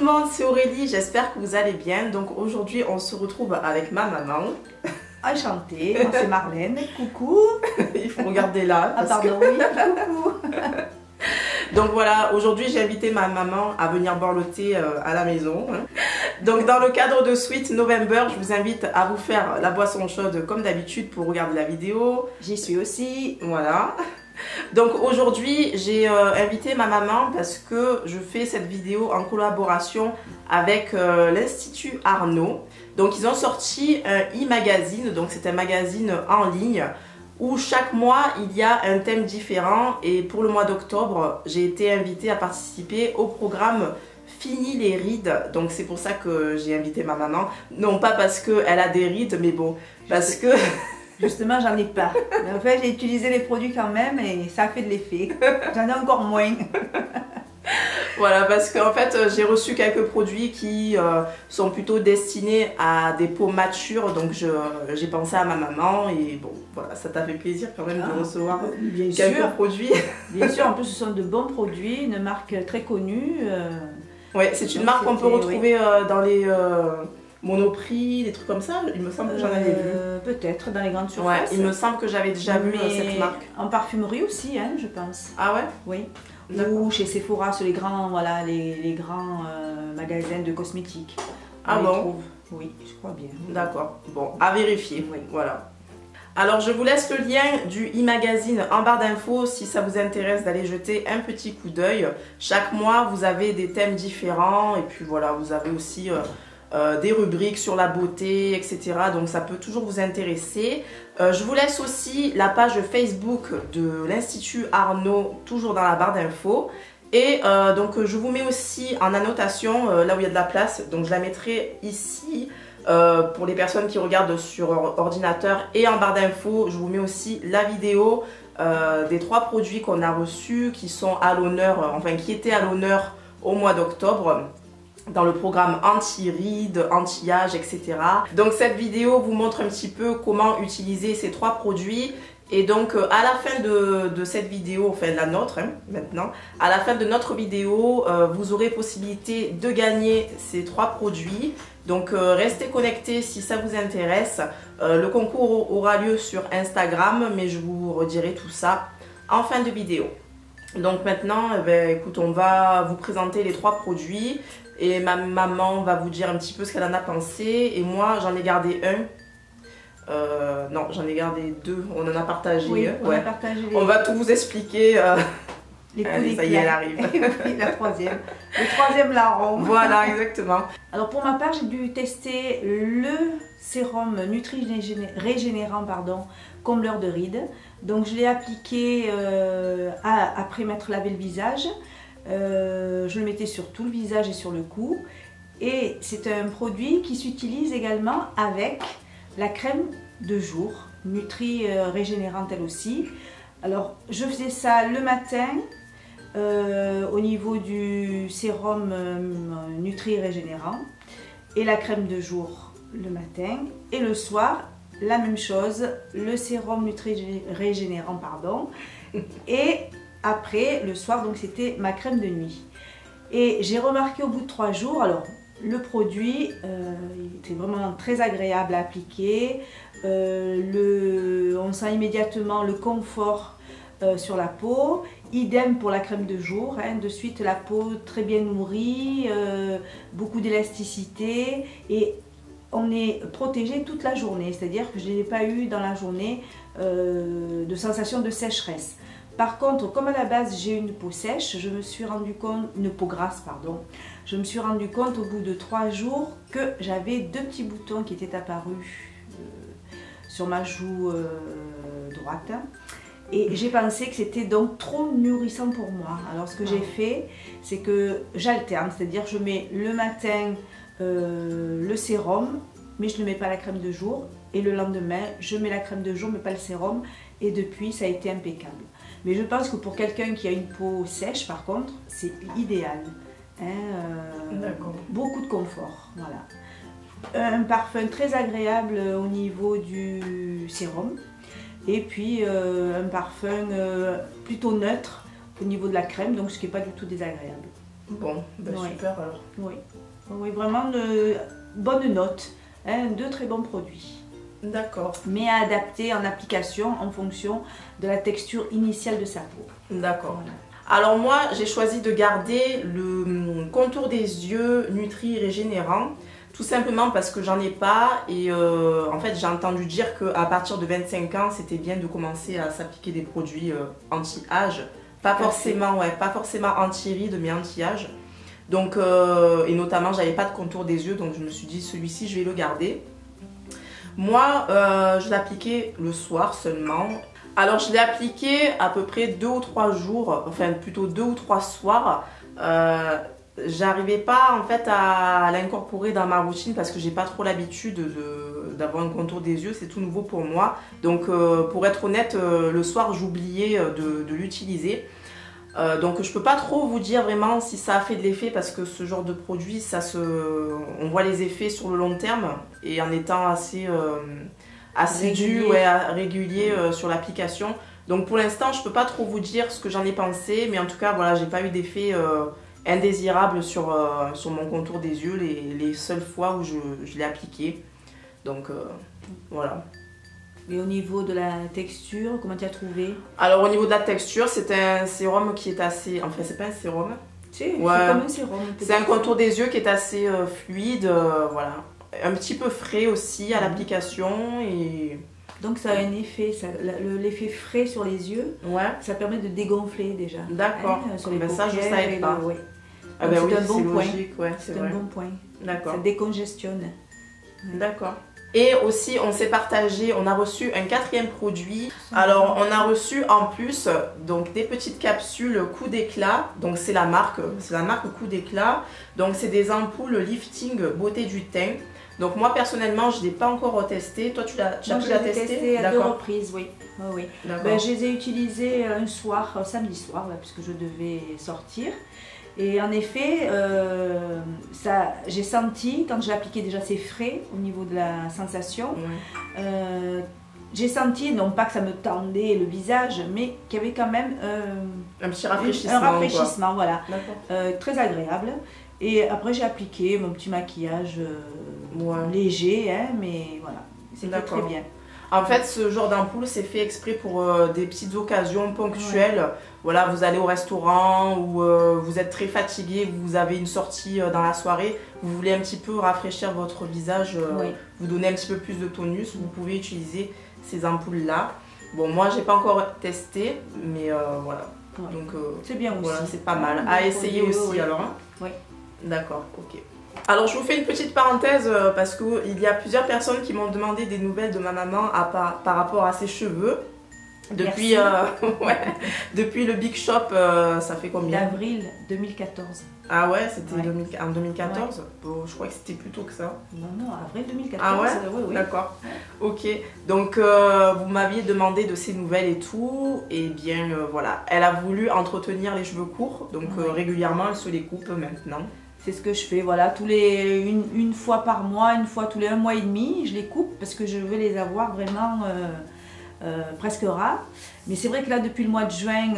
monde, c'est Aurélie, j'espère que vous allez bien. Donc aujourd'hui on se retrouve avec ma maman. Enchantée, moi c'est Marlène, coucou. Il faut regarder là. Ah pardon, oui, coucou. Donc voilà, aujourd'hui j'ai invité ma maman à venir boire le thé à la maison. Donc dans le cadre de Sweet November, je vous invite à vous faire la boisson chaude comme d'habitude pour regarder la vidéo. J'y suis aussi. Voilà. Donc aujourd'hui j'ai invité ma maman parce que je fais cette vidéo en collaboration avec l'Institut Arnaud. Donc ils ont sorti un e-magazine, donc c'est un magazine en ligne où chaque mois il y a un thème différent, et pour le mois d'octobre j'ai été invitée à participer au programme Fini les rides. Donc c'est pour ça que j'ai invité ma maman, non pas parce qu'elle a des rides, mais bon, parce que... Justement, j'en ai pas. Mais en fait, j'ai utilisé les produits quand même et ça a fait de l'effet. J'en ai encore moins. Voilà, parce qu'en fait, j'ai reçu quelques produits qui sont plutôt destinés à des peaux matures. Donc, j'ai pensé à ma maman et bon, voilà, ça t'a fait plaisir quand même de recevoir quelques produits. Bien sûr, en plus, ce sont de bons produits, une marque très connue. Oui, c'est une marque qu'on peut retrouver dans les... Monoprix, des trucs comme ça, il me semble que j'en avais vu. Peut-être dans les grandes surfaces. Ouais, il me semble que j'avais déjà vu cette marque. En parfumerie aussi, hein, je pense. Ah ouais? Oui. Ou chez Sephora, sur les grands, voilà, les grands magasins de cosmétiques. Ah bon? Oui, je crois bien. D'accord. Bon, à vérifier. Oui. Voilà. Alors je vous laisse le lien du e-magazine en barre d'infos si ça vous intéresse d'aller jeter un petit coup d'œil. Chaque mois, vous avez des thèmes différents et puis voilà, vous avez aussi... des rubriques sur la beauté, etc. Donc ça peut toujours vous intéresser. Je vous laisse aussi la page Facebook de l'Institut Arnaud, toujours dans la barre d'infos. Et donc je vous mets aussi en annotation, là où il y a de la place, donc je la mettrai ici pour les personnes qui regardent sur ordinateur, et en barre d'infos, je vous mets aussi la vidéo des 3 produits qu'on a reçus, qui sont à l'honneur, enfin qui étaient à l'honneur au mois d'octobre, dans le programme anti-rides, anti-âge, etc. Donc cette vidéo vous montre un petit peu comment utiliser ces 3 produits. Et donc à la fin de cette vidéo, enfin la nôtre maintenant, à la fin de notre vidéo, vous aurez possibilité de gagner ces 3 produits. Donc restez connectés si ça vous intéresse. Le concours aura lieu sur Instagram, mais je vous redirai tout ça en fin de vidéo. Donc maintenant, écoute, on va vous présenter les 3 produits. Et ma maman va vous dire un petit peu ce qu'elle en a pensé. Et moi, j'en ai gardé un. Non, j'en ai gardé 2. On en a partagé. Oui, on a partagé les... On va tout vous expliquer. Allez, ça y est, elle arrive. Oui, la 3e. Le 3e larron. Voilà, exactement. Alors pour ma part, j'ai dû tester le sérum Nutri-Régénérant, combleur de rides. Donc je l'ai appliqué après m'être lavé le visage. Je le mettais sur tout le visage et sur le cou, et c'est un produit qui s'utilise également avec la crème de jour Nutri Régénérante elle aussi. Alors je faisais ça le matin au niveau du sérum Nutri Régénérant, et la crème de jour le matin, et le soir la même chose, le sérum Nutri Régénérant et après, le soir, donc c'était ma crème de nuit. Et j'ai remarqué au bout de 3 jours, alors le produit il était vraiment très agréable à appliquer. On sent immédiatement le confort sur la peau. Idem pour la crème de jour, de suite la peau très bien nourrie, beaucoup d'élasticité, et on est protégé toute la journée. C'est-à-dire que je n'ai pas eu dans la journée de sensation de sécheresse. Par contre, comme à la base j'ai une peau sèche, je me suis rendu compte, une peau grasse pardon, je me suis rendu compte au bout de 3 jours que j'avais 2 petits boutons qui étaient apparus sur ma joue droite, et j'ai pensé que c'était donc trop nourrissant pour moi. Alors ce que j'ai fait, c'est que j'alterne, c'est-à-dire je mets le matin le sérum, mais je ne mets pas la crème de jour, et le lendemain je mets la crème de jour mais pas le sérum, et depuis ça a été impeccable. Mais je pense que pour quelqu'un qui a une peau sèche, par contre, c'est idéal. Beaucoup de confort. Voilà. Un parfum très agréable au niveau du sérum. Et puis un parfum plutôt neutre au niveau de la crème, donc ce qui n'est pas du tout désagréable. Bon, ben Ouais. super alors. Oui, oui, vraiment de bonnes notes, hein, de très bons produits. D'accord. Mais à adapter en application en fonction de la texture initiale de sa peau. D'accord. Voilà. Alors moi, j'ai choisi de garder le contour des yeux Nutri Régénérant, tout simplement parce que j'en ai pas et en fait j'ai entendu dire qu'à partir de 25 ans, c'était bien de commencer à s'appliquer des produits anti-âge. Pas forcément, ouais, pas forcément anti-rides, mais anti-âge. Donc, et notamment, j'avais pas de contour des yeux, donc je me suis dit, celui-ci, je vais le garder. Moi, je l'appliquais le soir seulement. Alors, je l'ai appliqué à peu près 2 ou 3 jours, enfin plutôt 2 ou 3 soirs. J'arrivais pas en fait à l'incorporer dans ma routine parce que j'ai pas trop l'habitude d'avoir un contour des yeux, c'est tout nouveau pour moi. Donc, pour être honnête, le soir, j'oubliais de l'utiliser. Donc je peux pas trop vous dire vraiment si ça a fait de l'effet parce que ce genre de produit, on voit les effets sur le long terme et en étant assez assidu, ouais, régulier sur l'application. Donc pour l'instant, je peux pas trop vous dire ce que j'en ai pensé, mais en tout cas, voilà, j'ai pas eu d'effet indésirable sur mon contour des yeux les seules fois où je l'ai appliqué. Donc voilà. Et au niveau de la texture, comment tu as trouvé? Alors au niveau de la texture, c'est un sérum qui est assez... Enfin, c'est pas un sérum. C'est Ouais. comme un sérum. C'est un contour des yeux qui est assez fluide, voilà. Un petit peu frais aussi à l'application et... Donc ça a un effet, l'effet frais sur les yeux, Ouais. ça permet de dégonfler déjà. D'accord. Sur les Ben ça, je paupières savais pas. ouais. Ah ben c'est oui, un bon c'est point. logique, ouais, c'est C'est vrai. un bon point. D'accord. Ça décongestionne. D'accord. Et aussi, on s'est partagé, on a reçu un 4e produit. Alors, on a reçu en plus donc des petites capsules Coup d'éclat. Donc, c'est la marque Coup d'éclat. Donc, c'est des ampoules lifting beauté du teint. Donc, moi personnellement, je ne l'ai pas encore testé. Toi, tu l'as testé à 2 reprises, oui. Oui. D'accord. Je les ai utilisés un soir, samedi soir, là, puisque je devais sortir. Et en effet, j'ai senti, quand je l'ai appliqué déjà c'est frais au niveau de la sensation, Ouais. j'ai senti, non pas que ça me tendait le visage, mais qu'il y avait quand même Un petit rafraîchissement. un rafraîchissement, voilà, D'accord. très agréable. Et après j'ai appliqué mon petit maquillage Ouais. léger, hein, mais voilà, c'était très bien. En fait, ce genre d'ampoule, c'est fait exprès pour des petites occasions ponctuelles. Ouais. Voilà, vous allez au restaurant ou vous êtes très fatigué, vous avez une sortie dans la soirée, vous voulez un petit peu rafraîchir votre visage, Oui. vous donner un petit peu plus de tonus, vous pouvez utiliser ces ampoules-là. Bon, moi, j'ai pas encore testé, mais voilà. Ouais. Donc, c'est bien aussi. Voilà, c'est pas mal. À essayer aussi, oui. alors. Hein. Oui. D'accord, ok. Alors je vous fais une petite parenthèse parce qu'il y a plusieurs personnes qui m'ont demandé des nouvelles de ma maman par rapport à ses cheveux. Depuis, ouais, depuis le Big Shop, ça fait combien? D'avril 2014. Ah ouais, c'était Ouais. en 2014 Ouais. Bon, je crois que c'était plus tôt que ça. Non, avril 2014. Ah ouais, oui. D'accord. Ok, donc vous m'aviez demandé de ses nouvelles et tout. Et bien voilà, elle a voulu entretenir les cheveux courts. Donc régulièrement, elle se les coupe maintenant. C'est ce que je fais, voilà, une fois par mois, une fois tous les 1 mois et demi, je les coupe parce que je veux les avoir vraiment presque ras. Mais c'est vrai que là, depuis le mois de juin,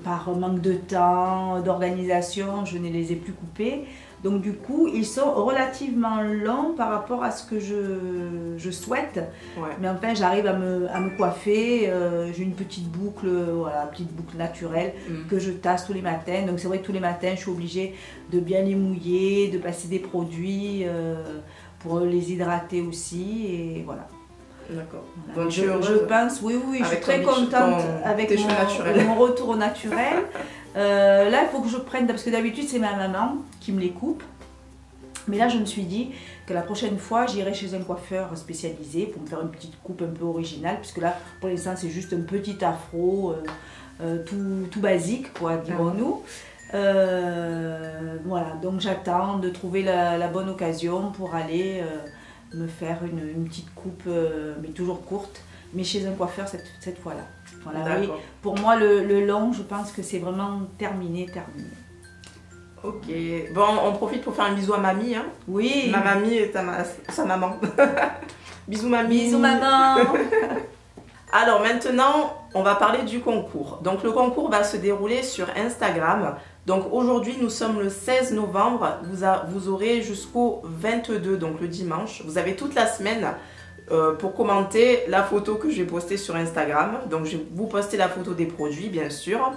par manque de temps, d'organisation, je ne les ai plus coupés. Donc du coup, ils sont relativement longs par rapport à ce que je souhaite. Ouais. Mais enfin, j'arrive à me coiffer. J'ai une petite boucle, voilà, petite boucle naturelle que je tasse tous les matins. Donc c'est vrai que tous les matins, je suis obligée de bien les mouiller, de passer des produits pour les hydrater aussi. Et voilà. D'accord. Voilà. Donc Je pense, oui, je suis très contente avec mon retour au naturel. Là, il faut que je prenne, parce que d'habitude, c'est ma maman qui me les coupe. Mais là, je me suis dit que la prochaine fois, j'irai chez un coiffeur spécialisé pour me faire une petite coupe un peu originale. Puisque là, pour l'instant, c'est juste un petit afro tout basique, quoi, dirons-nous. Voilà, donc j'attends de trouver la bonne occasion pour aller me faire une petite coupe, mais toujours courte, mais chez un coiffeur cette fois-là. Voilà, oui. Pour moi, le long, je pense que c'est vraiment terminé. Ok, bon, on profite pour faire un bisou à mamie. Hein. Oui. Ma mamie est sa maman. Bisous mamie. Bisous maman. Alors maintenant, on va parler du concours. Donc le concours va se dérouler sur Instagram. Donc aujourd'hui, nous sommes le 16 novembre. Vous aurez jusqu'au 22, donc le dimanche. Vous avez toute la semaine pour commenter la photo que je vais poster sur Instagram. Donc je vais vous poster la photo des produits, bien sûr.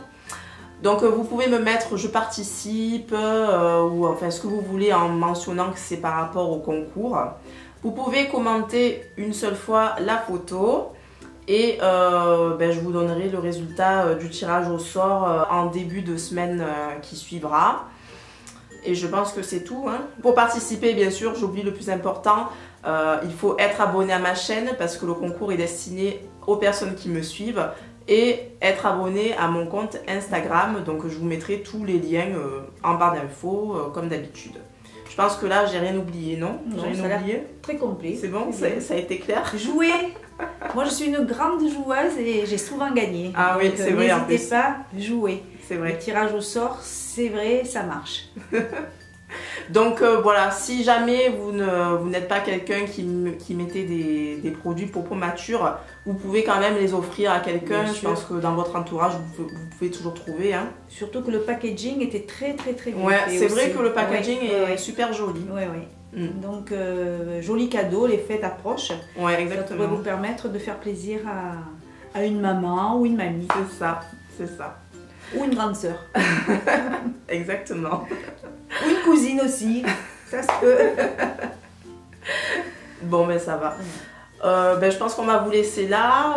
Donc vous pouvez me mettre je participe ou enfin ce que vous voulez en mentionnant que c'est par rapport au concours. Vous pouvez commenter une seule fois la photo et je vous donnerai le résultat du tirage au sort en début de semaine qui suivra. Et je pense que c'est tout, hein. Pour participer, bien sûr, j'oublie le plus important, il faut être abonné à ma chaîne parce que le concours est destiné aux personnes qui me suivent et être abonné à mon compte Instagram. Donc je vous mettrai tous les liens en barre d'infos comme d'habitude. Je pense que là, j'ai rien oublié, non? J'ai rien oublié? Très complet. C'est bon? Ça a été clair? Jouer. Moi, je suis une grande joueuse et j'ai souvent gagné. Ah oui, c'est vrai en plus. N'hésitez pas, jouer. C'est vrai. Le tirage au sort, c'est vrai, ça marche. Donc voilà, si jamais vous n'êtes pas quelqu'un qui mettait des produits pour peau mature, vous pouvez quand même les offrir à quelqu'un. Je pense que dans votre entourage, vous pouvez toujours trouver. Hein. Surtout que le packaging était très bien ouais, fait. C'est vrai que le packaging est super joli. Oui. Donc joli cadeau, les fêtes approchent. Ouais, exactement. Ça pourrait vous permettre de faire plaisir à une maman ou une mamie. C'est ça, c'est ça. Ou une grande sœur. Exactement. Ou une cousine aussi, ça se peut. Bon, ben ça va. Je pense qu'on va vous laisser là.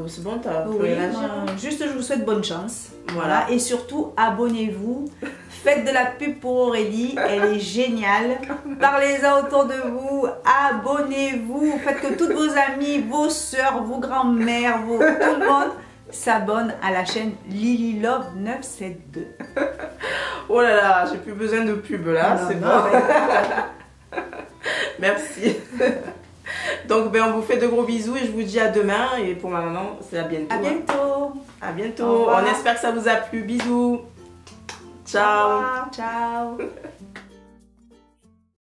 C'est bon, t'as plus rien à dire. Juste, je vous souhaite bonne chance. Voilà. Et surtout, abonnez-vous. Faites de la pub pour Aurélie, elle est géniale. Parlez-en autour de vous, abonnez-vous. Faites que toutes vos amies, vos soeurs, vos grands-mères, tout le monde s'abonne à la chaîne Lily Love 972. Oh là là, j'ai plus besoin de pub là, c'est bon. Merci. Donc on vous fait de gros bisous et je vous dis à demain. Et pour ma maman, c'est à bientôt. À bientôt. À bientôt. On espère que ça vous a plu. Bisous. Ciao. Ciao.